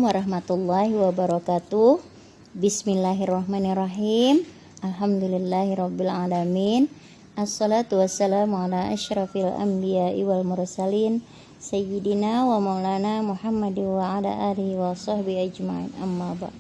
warahmatullahi wabarakatuh. Bismillahirrahmanirrahim. Alhamdulillahirabbil alamin. Assalatu wassalamu ala asyrafil anbiya'i wal mursalin sayyidina wa maulana Muhammadin wa ala alihi wa sahbihi ajma'in. Amma ba'd.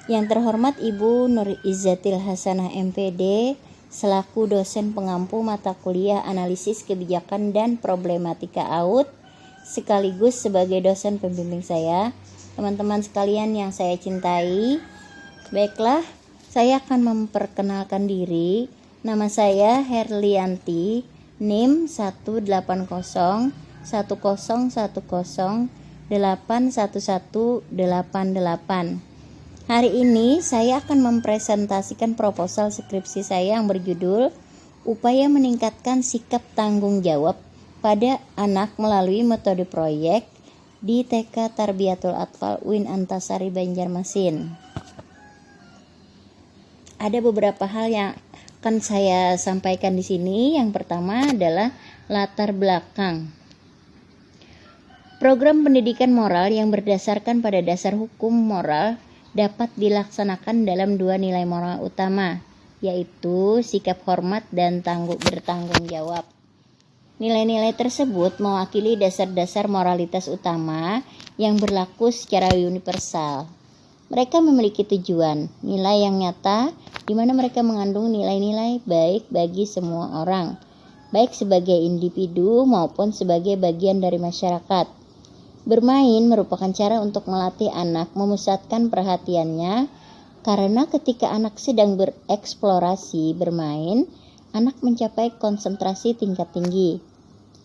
Yang terhormat Ibu Nur Izzatil Hasanah MPD selaku dosen pengampu mata kuliah analisis kebijakan dan problematika AUD sekaligus sebagai dosen pembimbing saya, teman-teman sekalian yang saya cintai. Baiklah, saya akan memperkenalkan diri. Nama saya Herlianti, NIM 1801081081188. Hari ini saya akan mempresentasikan proposal skripsi saya yang berjudul Upaya Meningkatkan Sikap Tanggung Jawab pada anak melalui metode proyek di TK Tarbiyatul Atfal UIN Antasari Banjarmasin. Ada beberapa hal yang akan saya sampaikan di sini. Yang pertama adalah latar belakang. Program pendidikan moral yang berdasarkan pada dasar hukum moral dapat dilaksanakan dalam dua nilai moral utama, yaitu sikap hormat dan bertanggung jawab. Nilai-nilai tersebut mewakili dasar-dasar moralitas utama yang berlaku secara universal. Mereka memiliki tujuan, nilai yang nyata, di mana mereka mengandung nilai-nilai baik bagi semua orang, baik sebagai individu maupun sebagai bagian dari masyarakat. Bermain merupakan cara untuk melatih anak memusatkan perhatiannya, karena ketika anak sedang bereksplorasi bermain, anak mencapai konsentrasi tingkat tinggi.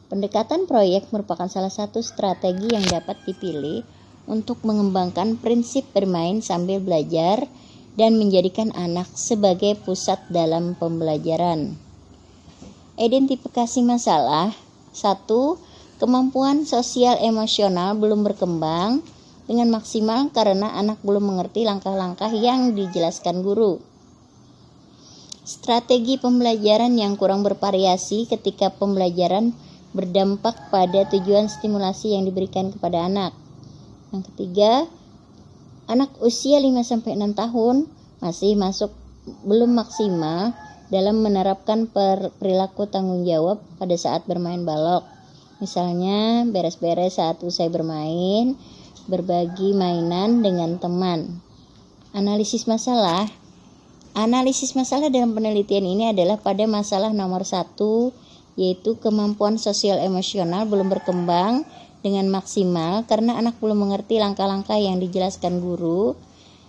Pendekatan proyek merupakan salah satu strategi yang dapat dipilih untuk mengembangkan prinsip bermain sambil belajar dan menjadikan anak sebagai pusat dalam pembelajaran. Identifikasi masalah. 1. Kemampuan sosial emosional belum berkembang dengan maksimal karena anak belum mengerti langkah-langkah yang dijelaskan guru. Strategi pembelajaran yang kurang bervariasi ketika pembelajaran berdampak pada tujuan stimulasi yang diberikan kepada anak. Yang ketiga, anak usia 5-6 tahun masih belum maksimal dalam menerapkan perilaku tanggung jawab pada saat bermain balok. Misalnya, beres-beres saat usai bermain, berbagi mainan dengan teman. Analisis masalah dalam penelitian ini adalah pada masalah nomor 1, yaitu kemampuan sosial emosional belum berkembang dengan maksimal karena anak belum mengerti langkah-langkah yang dijelaskan guru.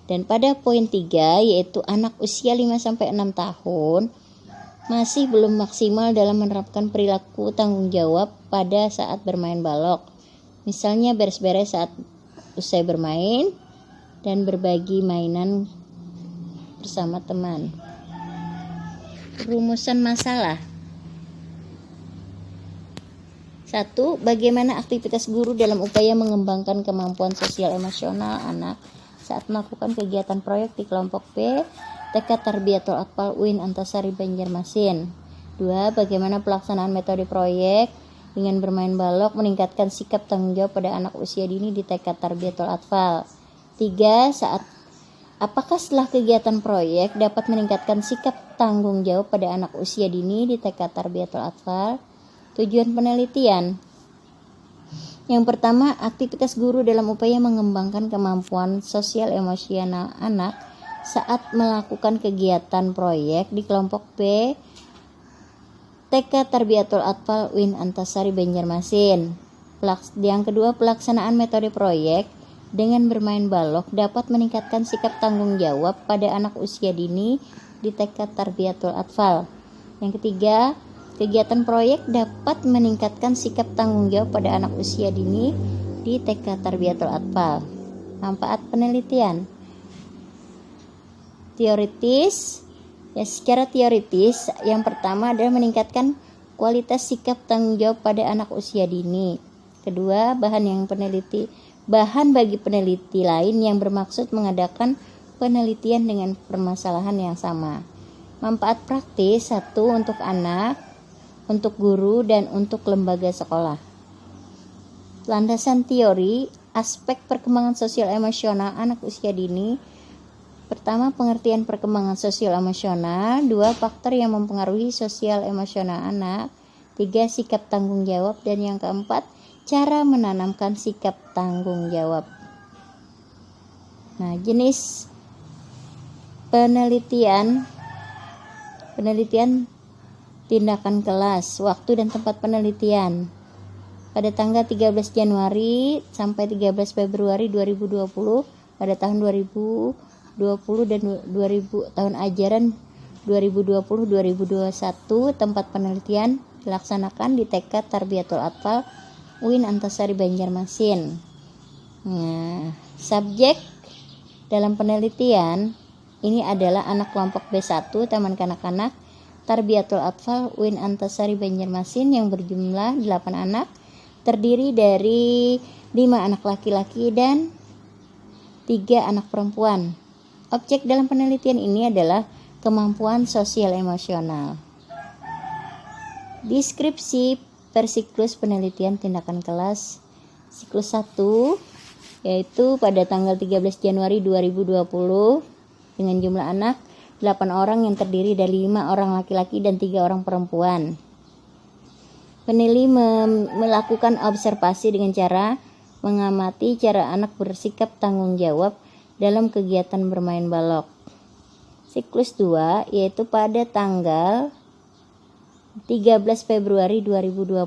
Dan pada poin 3, yaitu anak usia 5-6 tahun masih belum maksimal dalam menerapkan perilaku tanggung jawab pada saat bermain balok. Misalnya beres-beres saat usai bermain dan berbagi mainan bersama teman. Rumusan masalah. 1. Bagaimana aktivitas guru dalam upaya mengembangkan kemampuan sosial emosional anak saat melakukan kegiatan proyek di kelompok B TK Tarbiyatul Atfal UIN Antasari Banjarmasin. 2. Bagaimana pelaksanaan metode proyek dengan bermain balok meningkatkan sikap tanggung jawab pada anak usia dini di TK Tarbiyatul Atfal. 3. Apakah setelah kegiatan proyek dapat meningkatkan sikap tanggung jawab pada anak usia dini di TK Tarbiyatul Atfal? Tujuan penelitian. Yang pertama, aktivitas guru dalam upaya mengembangkan kemampuan sosial emosional anak saat melakukan kegiatan proyek di kelompok B TK Tarbiyatul Atfal UIN Antasari Banjarmasin. Yang kedua, pelaksanaan metode proyek dengan bermain balok dapat meningkatkan sikap tanggung jawab pada anak usia dini di TK Tarbiyatul Atfal. Yang ketiga, kegiatan proyek dapat meningkatkan sikap tanggung jawab pada anak usia dini di TK Tarbiyatul Atfal. Manfaat penelitian. Teoritis. Secara teoritis, yang pertama adalah meningkatkan kualitas sikap tanggung jawab pada anak usia dini. Kedua, bahan bagi peneliti lain yang bermaksud mengadakan penelitian dengan permasalahan yang sama. Manfaat praktis. 1. Untuk anak, untuk guru, dan untuk lembaga sekolah. Landasan teori. aspek perkembangan sosial emosional anak usia dini. Pertama, pengertian perkembangan sosial emosional. 2, faktor yang mempengaruhi sosial emosional anak. 3, sikap tanggung jawab. Dan yang keempat, cara menanamkan sikap tanggung jawab. Nah, jenis penelitian tindakan kelas, waktu dan tempat penelitian. Pada tanggal 13 Januari sampai 13 Februari 2020 pada tahun 2020 dan 2000 tahun ajaran 2020-2021, tempat penelitian dilaksanakan di TK Tarbiyatul Atfal UIN Antasari Banjarmasin. Nah, subjek dalam penelitian ini adalah anak kelompok B1 Taman Kanak-kanak Tarbiyatul Atfal UIN Antasari Banjarmasin yang berjumlah 8 anak, terdiri dari 5 anak laki-laki dan 3 anak perempuan. Objek dalam penelitian ini adalah kemampuan sosial emosional. Deskripsi per siklus penelitian tindakan kelas. Siklus 1 yaitu pada tanggal 13 Januari 2020 dengan jumlah anak 8 orang yang terdiri dari 5 orang laki-laki dan 3 orang perempuan. Peneliti melakukan observasi dengan cara mengamati cara anak bersikap tanggung jawab dalam kegiatan bermain balok. Siklus 2 yaitu pada tanggal 13 Februari 2020.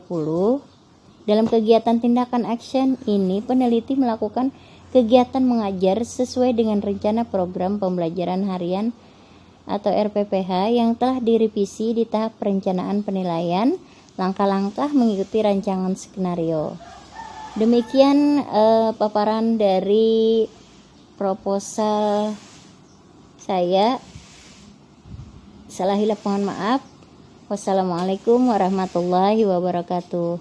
Dalam kegiatan tindakan action ini, peneliti melakukan kegiatan mengajar sesuai dengan rencana program pembelajaran harian atau RPPH yang telah direvisi di tahap perencanaan penilaian, langkah-langkah mengikuti rancangan skenario. Demikian paparan dari proposal saya. Salah hilaf mohon maaf. Wassalamualaikum warahmatullahi wabarakatuh.